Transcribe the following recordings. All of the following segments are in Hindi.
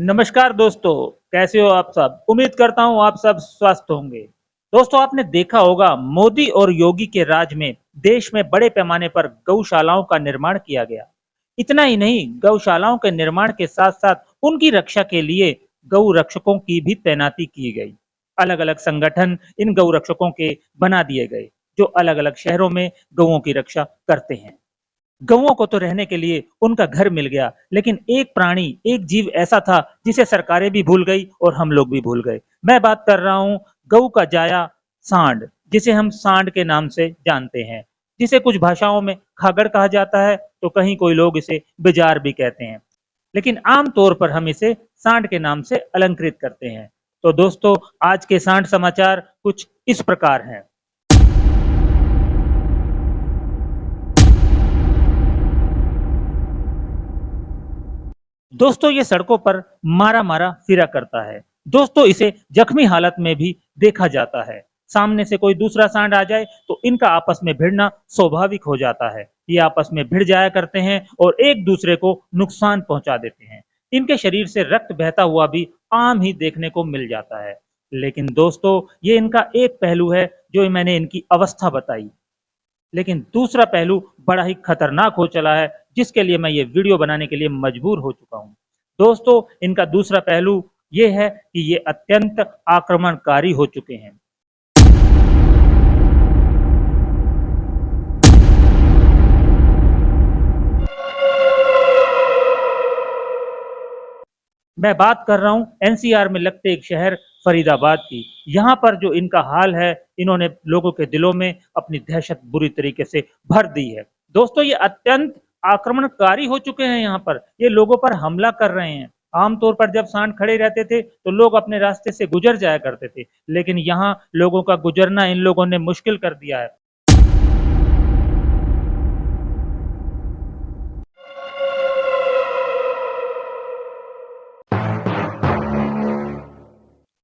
नमस्कार दोस्तों, कैसे हो आप सब? उम्मीद करता हूँ आप सब स्वस्थ होंगे। दोस्तों आपने देखा होगा मोदी और योगी के राज में देश में बड़े पैमाने पर गौशालाओं का निर्माण किया गया। इतना ही नहीं, गौशालाओं के निर्माण के साथ-साथ उनकी रक्षा के लिए गौ रक्षकों की भी तैनाती की गई। अलग-अलग संगठन इन गौ रक्षकों के बना दिए गए, जो अलग-अलग शहरों में गौओं की रक्षा करते हैं। गौओं को तो रहने के लिए उनका घर मिल गया, लेकिन एक प्राणी, एक जीव ऐसा था जिसे सरकारें भी भूल गई और हम लोग भी भूल गए। मैं बात कर रहा हूँ गऊ का जाया सांड, जिसे हम सांड के नाम से जानते हैं, जिसे कुछ भाषाओं में खागड़ कहा जाता है, तो कहीं कोई लोग इसे बिजार भी कहते हैं। लेकिन आम तौर पर हम इसे सांड के नाम से अलंकृत करते हैं। तो दोस्तों आज के सांड समाचार कुछ इस प्रकार हैं। दोस्तों ये सड़कों पर मारा-मारा फिरा करता है। दोस्तों इसे जख्मी हालत में भी देखा जाता है। सामने से कोई दूसरा सांड आ जाए तो इनका आपस में भिड़ना स्वाभाविक हो जाता है। ये आपस में भिड़ जाया करते हैं और एक दूसरे को नुकसान पहुंचा देते हैं। इनके शरीर से रक्त बहता हुआ भी आम ही देखने को मिल जाता है। लेकिन दोस्तों ये इनका एक पहलू है जो मैंने इनकी अवस्था बताई। लेकिन दूसरा पहलू बड़ा ही खतरनाक हो चला है, जिसके लिए मैं ये वीडियो बनाने के लिए मजबूर हो चुका हूँ। दोस्तों इनका दूसरा पहलू ये है कि ये अत्यंत आक्रमणकारी हो चुके हैं। मैं बात कर रहा हूँ एनसीआर में लगते एक शहर फरीदाबाद की। यहाँ पर जो इनका हाल है, इन्होंने लोगों के दिलों में अपनी दहशत बुरी तरीके से भर दी है। दोस्तों ये अत्यंत आक्रमणकारी हो चुके हैं। यहाँ पर ये लोगों पर हमला कर रहे हैं। आमतौर पर जब सांड खड़े रहते थे तो लोग अपने रास्ते से गुजर जाया करते थे, लेकिन यहाँ लोगों का गुजरना इन लोगों ने मुश्किल कर दिया है।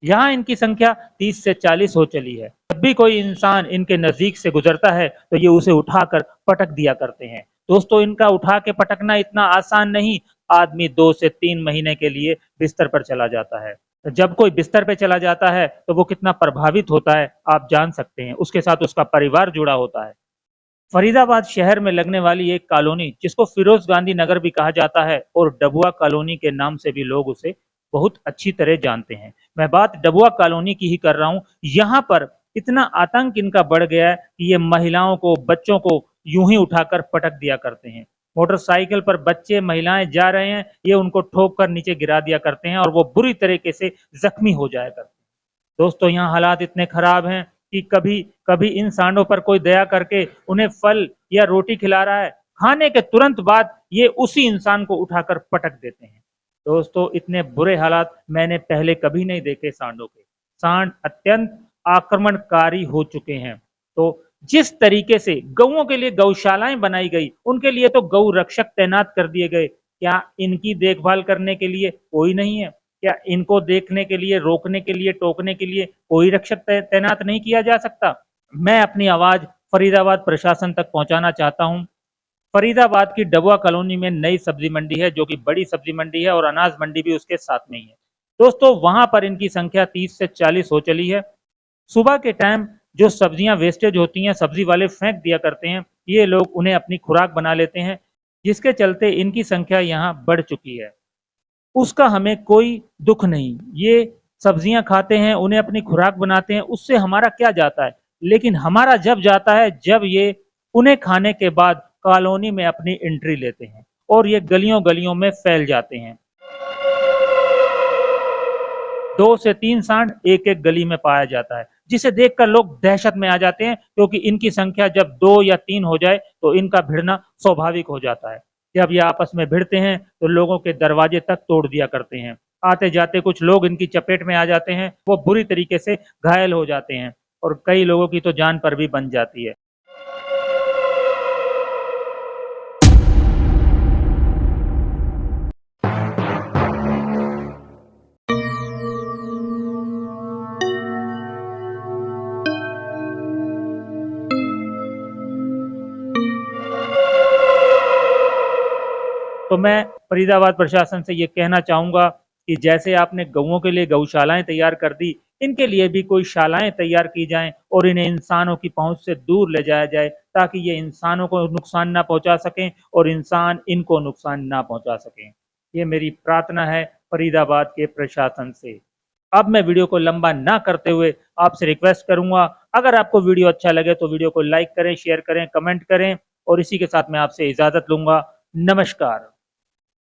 यहाँ इनकी संख्या 30 से 40 हो चली है। जब भी कोई इंसान इनके नजदीक से गुजरता है तो ये उसे उठाकर पटक दिया करते हैं। दोस्तों इनका उठा के पटकना इतना आसान नहीं। आदमी 2 से 3 महीने के लिए बिस्तर पर चला जाता है। जब कोई बिस्तर पे चला जाता है तो वो कितना प्रभावित होता है आप जान सकते हैं। उसके साथ उसका परिवार जुड़ा होता है। फरीदाबाद शहर में लगने वाली एक कॉलोनी, जिसको फिरोज गांधी नगर भी कहा जाता है और डबुआ कॉलोनी के नाम से भी लोग उसे बहुत अच्छी तरह जानते हैं। मैं बात डबुआ कॉलोनी की ही कर रहा हूँ। यहाँ पर इतना आतंक इनका बढ़ गया है कि ये महिलाओं को, बच्चों को यूं ही उठाकर पटक दिया करते हैं। मोटरसाइकिल पर बच्चे, महिलाएं जा रहे हैं, ये उनको ठोक कर नीचे गिरा दिया करते हैं और वो बुरी तरीके से जख्मी हो जाया करते हैं। दोस्तों यहाँ हालात इतने खराब हैं कि कभी कभी इन सांडों पर कोई दया करके उन्हें फल या रोटी खिला रहा है, खाने के तुरंत बाद ये उसी इंसान को उठाकर पटक देते हैं। दोस्तों इतने बुरे हालात मैंने पहले कभी नहीं देखे सांडों के। सांड अत्यंत आक्रमणकारी हो चुके हैं। तो जिस तरीके से गौओं के लिए गौशालाएं बनाई गई, उनके लिए तो गौ रक्षक तैनात कर दिए गए, क्या इनकी देखभाल करने के लिए कोई नहीं है? क्या इनको देखने के लिए, रोकने के लिए, टोकने के लिए कोई रक्षक तैनात नहीं किया जा सकता? मैं अपनी आवाज फरीदाबाद प्रशासन तक पहुंचाना चाहता हूं। फरीदाबाद की डबुआ कॉलोनी में नई सब्जी मंडी है, जो कि बड़ी सब्जी मंडी है और अनाज मंडी भी उसके साथ में ही है। दोस्तों वहां पर इनकी संख्या 30 से 40 हो चली है। सुबह के टाइम जो सब्जियां वेस्टेज होती हैं, सब्जी वाले फेंक दिया करते हैं, ये लोग उन्हें अपनी खुराक बना लेते हैं, जिसके चलते इनकी संख्या यहाँ बढ़ चुकी है। उसका हमें कोई दुख नहीं। ये सब्जियां खाते हैं, उन्हें अपनी खुराक बनाते हैं, उससे हमारा क्या जाता है। लेकिन हमारा जब जाता है जब ये उन्हें खाने के बाद कॉलोनी में अपनी एंट्री लेते हैं और ये गलियों गलियों में फैल जाते हैं। 2 से 3 सांड एक एक गली में पाया जाता है, जिसे देखकर लोग दहशत में आ जाते हैं, क्योंकि इनकी संख्या जब 2 या 3 हो जाए तो इनका भिड़ना स्वाभाविक हो जाता है। जब ये आपस में भिड़ते हैं तो लोगों के दरवाजे तक तोड़ दिया करते हैं। आते जाते कुछ लोग इनकी चपेट में आ जाते हैं, वो बुरी तरीके से घायल हो जाते हैं और कई लोगों की तो जान पर भी बन जाती है। तो मैं फरीदाबाद प्रशासन से ये कहना चाहूँगा कि जैसे आपने गऊओं के लिए गौशालाएं तैयार कर दी, इनके लिए भी कोई शालाएं तैयार की जाएं और इन्हें इंसानों की पहुंच से दूर ले जाया जाए, ताकि ये इंसानों को नुकसान ना पहुंचा सकें और इंसान इनको नुकसान ना पहुंचा सकें। ये मेरी प्रार्थना है फरीदाबाद के प्रशासन से। अब मैं वीडियो को लंबा ना करते हुए आपसे रिक्वेस्ट करूंगा, अगर आपको वीडियो अच्छा लगे तो वीडियो को लाइक करें, शेयर करें, कमेंट करें और इसी के साथ मैं आपसे इजाजत लूंगा। नमस्कार।